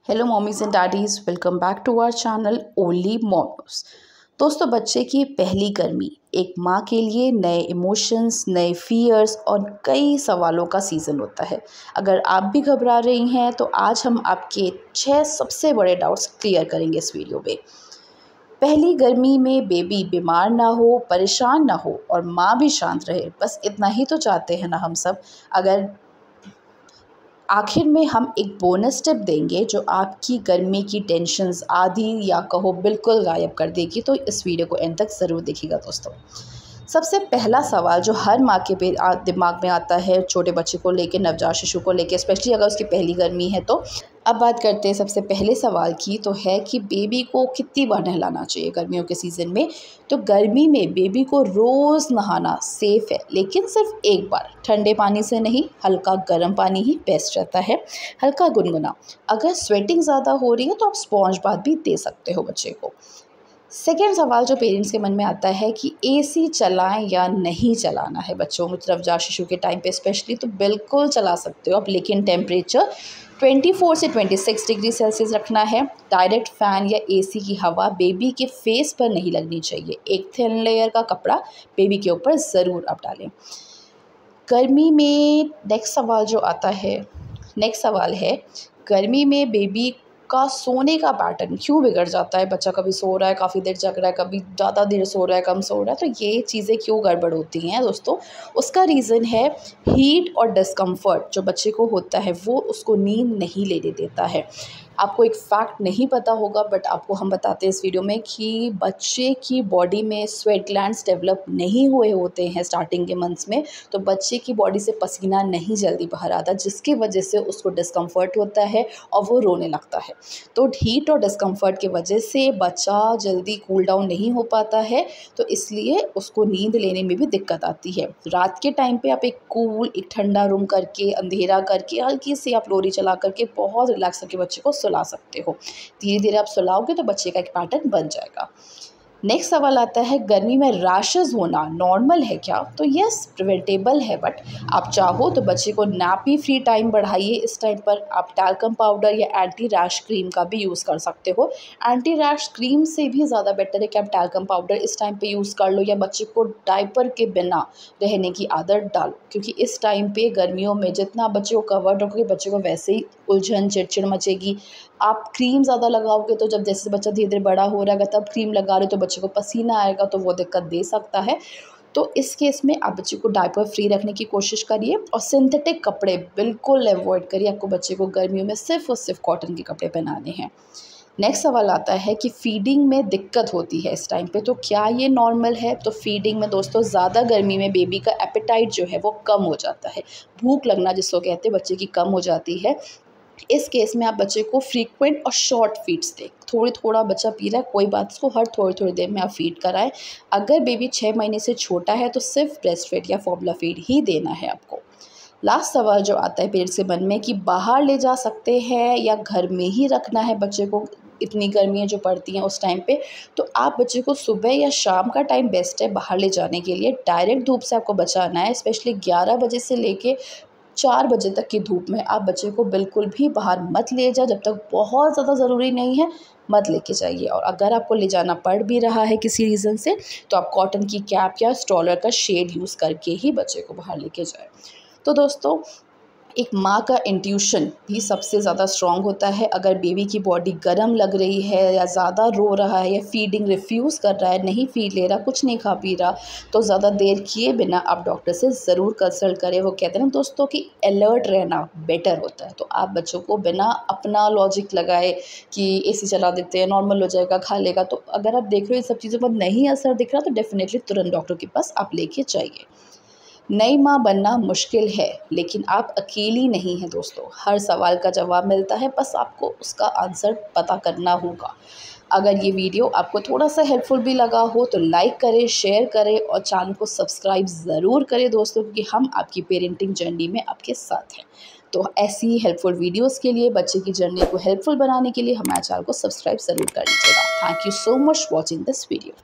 Hello mommies and daddies, welcome back to our channel Only Moms. दोस्तों, बच्चे की पहली गर्मी एक माँ के लिए नए इमोशंस, नए फियर्स और कई सवालों का सीज़न होता है। अगर आप भी घबरा रही हैं तो आज हम आपके 6 सबसे बड़े डाउट्स क्लियर करेंगे इस वीडियो में। पहली गर्मी में बेबी बीमार ना हो, परेशान ना हो और माँ भी शांत रहे, बस इतना ही तो चाहते हैं ना हम सब। अगर आखिर में हम एक बोनस टिप देंगे जो आपकी गर्मी की टेंशन्स आधी या कहो बिल्कुल गायब कर देगी, तो इस वीडियो को एंड तक ज़रूर देखिएगा दोस्तों। सबसे पहला सवाल जो हर माँ के दिमाग में आता है छोटे बच्चे को लेके, नवजात शिशु को लेके, स्पेशली अगर उसकी पहली गर्मी है तो। अब बात करते हैं सबसे पहले सवाल की, तो है कि बेबी को कितनी बार नहलाना चाहिए गर्मियों के सीज़न में। तो गर्मी में बेबी को रोज़ नहाना सेफ़ है, लेकिन सिर्फ एक बार, ठंडे पानी से नहीं, हल्का गर्म पानी ही बेस्ट रहता है, हल्का गुनगुना। अगर स्वेटिंग ज़्यादा हो रही है तो आप स्पॉन्ज बाथ भी दे सकते हो बच्चे को। सेकेंड सवाल जो पेरेंट्स के मन में आता है कि एसी चलाएं या नहीं चलाना है बच्चों में, नवजात शिशु के टाइम पे स्पेशली, तो बिल्कुल चला सकते हो आप, लेकिन टेम्परेचर 24 से 26 डिग्री सेल्सियस रखना है। डायरेक्ट फ़ैन या एसी की हवा बेबी के फेस पर नहीं लगनी चाहिए। एक थिन लेयर का कपड़ा बेबी के ऊपर ज़रूर आप डालें। गर्मी में नेक्स्ट सवाल है गर्मी में बेबी का सोने का पैटर्न क्यों बिगड़ जाता है। बच्चा कभी सो रहा है, काफ़ी देर जग रहा है, कभी ज़्यादा देर सो रहा है, कम सो रहा है, तो ये चीज़ें क्यों गड़बड़ होती हैं दोस्तों। उसका रीज़न है हीट और डिस्कम्फर्ट जो बच्चे को होता है, वो उसको नींद नहीं लेने देता है। आपको एक फैक्ट नहीं पता होगा, बट आपको हम बताते हैं इस वीडियो में कि बच्चे की बॉडी में स्वेट ग्लैंड्स डेवलप नहीं हुए होते हैं स्टार्टिंग के मंथ्स में, तो बच्चे की बॉडी से पसीना नहीं जल्दी बाहर आता, जिसकी वजह से उसको डिस्कम्फर्ट होता है और वो रोने लगता है। तो हीट और डिस्कम्फर्ट की वजह से बच्चा जल्दी कूल डाउन नहीं हो पाता है, तो इसलिए उसको नींद लेने में भी दिक्कत आती है। रात के टाइम पे आप एक ठंडा रूम करके, अंधेरा करके, हल्की सी आप लोरी चला करके बहुत रिलैक्स करके बच्चे को सुला सकते हो। धीरे धीरे आप सुलाओगे तो बच्चे का एक पैटर्न बन जाएगा। नेक्स्ट सवाल आता है, गर्मी में रैशेज़ होना नॉर्मल है क्या। तो यस, प्रिवेंटेबल है, बट आप चाहो तो बच्चे को नैपी फ्री टाइम बढ़ाइए। इस टाइम पर आप टैल्कम पाउडर या एंटी रैश क्रीम का भी यूज़ कर सकते हो। एंटी रैश क्रीम से भी ज़्यादा बेटर है कि आप टैल्कम पाउडर इस टाइम पे यूज़ कर लो, या बच्चे को डायपर के बिना रहने की आदत डालो, क्योंकि इस टाइम पे गर्मियों में जितना बच्चे को कवर रखोगे, बच्चे को वैसे ही उलझन चिड़चिड़ मचेगी। आप क्रीम ज़्यादा लगाओगे तो जब जैसे बच्चा धीरे धीरे बड़ा हो रहा है, तब क्रीम लगा रहे हो तो बच्चे को पसीना आएगा, तो वो दिक्कत दे सकता है। तो इस केस में आप बच्चे को डायपर फ्री रखने की कोशिश करिए और सिंथेटिक कपड़े बिल्कुल अवॉइड करिए। आपको बच्चे को गर्मियों में सिर्फ और सिर्फ कॉटन के कपड़े पहनाने हैं। नेक्स्ट सवाल आता है कि फ़ीडिंग में दिक्कत होती है इस टाइम पे, तो क्या ये नॉर्मल है। तो फ़ीडिंग में दोस्तों ज़्यादा गर्मी में बेबी का एपेटाइट जो है वो कम हो जाता है, भूख लगना जिसको कहते हैं बच्चे की कम हो जाती है। इस केस में आप बच्चे को फ्रीक्वेंट और शॉर्ट फीड्स दें। थोड़ा बच्चा पी रहा है, कोई बात, उसको हर थोड़ी देर में आप फीड कराएं। अगर बेबी 6 महीने से छोटा है तो सिर्फ ब्रेस्ट फीड या फॉर्मूला फीड ही देना है आपको। लास्ट सवाल जो आता है पेरेंट्स के मन में कि बाहर ले जा सकते हैं या घर में ही रखना है बच्चे को, इतनी गर्मियाँ जो पड़ती हैं उस टाइम पे। तो आप बच्चे को सुबह या शाम का टाइम बेस्ट है बाहर ले जाने के लिए। डायरेक्ट धूप से आपको बचाना है, स्पेशली 11 बजे से लेके 4 बजे तक की धूप में आप बच्चे को बिल्कुल भी बाहर मत ले जाओ, जब तक बहुत ज़्यादा ज़रूरी नहीं है मत लेके जाइए। और अगर आपको ले जाना पड़ भी रहा है किसी रीज़न से, तो आप कॉटन की कैप या स्ट्रॉलर का शेड यूज़ करके ही बच्चे को बाहर लेके जाएं। तो दोस्तों, एक माँ का इंट्यूशन भी सबसे ज़्यादा स्ट्रॉन्ग होता है। अगर बेबी की बॉडी गर्म लग रही है या ज़्यादा रो रहा है या फीडिंग रिफ्यूज़ कर रहा है, नहीं फीड ले रहा, कुछ नहीं खा पी रहा, तो ज़्यादा देर किए बिना आप डॉक्टर से ज़रूर कंसल्ट करें। वो कहते हैं ना दोस्तों कि अलर्ट रहना बेटर होता है। तो आप बच्चों को बिना अपना लॉजिक लगाए कि एसी चला देते हैं, नॉर्मल हो जाएगा, खा लेगा, तो अगर आप देख रहे हो इन सब चीज़ों पर नहीं असर दिख रहा, तो डेफिनेटली तुरंत डॉक्टर के पास आप लेके जाइए। नई माँ बनना मुश्किल है, लेकिन आप अकेली नहीं हैं दोस्तों। हर सवाल का जवाब मिलता है, बस आपको उसका आंसर पता करना होगा। अगर ये वीडियो आपको थोड़ा सा हेल्पफुल भी लगा हो तो लाइक करें, शेयर करें और चैनल को सब्सक्राइब ज़रूर करें दोस्तों, क्योंकि हम आपकी पेरेंटिंग जर्नी में आपके साथ हैं। तो ऐसी ही हेल्पफुल वीडियोज़ के लिए, बच्चे की जर्नी को हेल्पफुल बनाने के लिए हमारे चैनल को सब्सक्राइब ज़रूर कर लीजिएगा। Thank you so much watching this video.